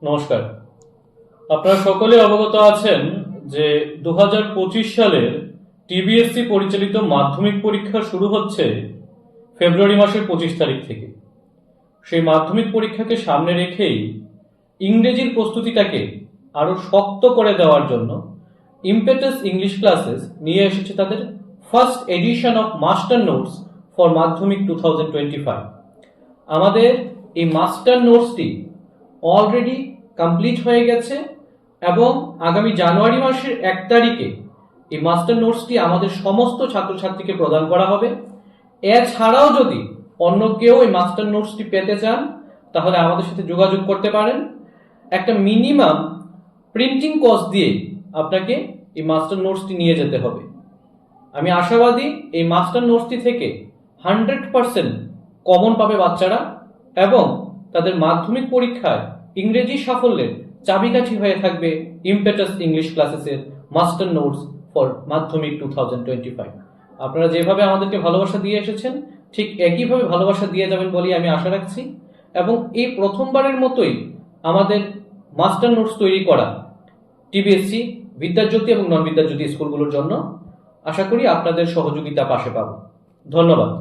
নমস্কার। আপনারা সকলে অবগত আছেন যে 2025 সালের টিবিএসসি পরিচালিত মাধ্যমিক পরীক্ষা শুরু হচ্ছে ফেব্রুয়ারি মাসের 25 তারিখ থেকে। সেই মাধ্যমিক পরীক্ষাকে সামনে রেখেই ইংরেজির প্রস্তুতিটাকে আরো শক্ত করে দেওয়ার জন্য ইম্পেটাস ইংলিশ ক্লাসেস নিয়ে এসেছে তাদের first edition of master notes for মাধ্যমিক 2025। আমাদের এই মাস্টার নোটসটি অলরেডি কমপ্লিট হয়ে গেছে এবং আগামী জানুয়ারি মাসের 1 তারিখে এই মাস্টার নোটসটি আমাদের সমস্ত ছাত্রছাত্রীকে প্রদান করা হবে। এছাড়াও যদি অন্য কেউ এই মাস্টার নোটসটি পেতে চান তাহলে আমাদের সাথে যোগাযোগ করতে পারেন। একটা মিনিমাম প্রিন্টিং কস্ট দিয়ে আপনাকে এই মাস্টার নোটসটি নিয়ে যেতে হবে। আমি আশাবাদী এই মাস্টার নোটসটি থেকে 100% কমন পাবে বাচ্চারা এবং তাদের মাধ্যমিক পরীক্ষায় ইংরেজি সাফল্যের চাবিকাঠি হয়ে থাকবে impetus English ক্লাসেসের master notes for মাধ্যমিক 2025। আপনারা যেভাবে আমাদেরকে ভালোবাসা দিয়ে এসেছেন ঠিক একইভাবে ভালোবাসা দিয়ে যাবেন বলেই আমি আশা রাখছি এবং এই প্রথমবারের মতোই আমাদের মাস্টার নোটস তৈরি করা টিবিএসসি, বিদ্যাজ্যোতি এবং নন বিদ্যাজ্যোতি স্কুলগুলোর জন্য আশা করি আপনাদের সহযোগিতা পাশে পাবো। ধন্যবাদ।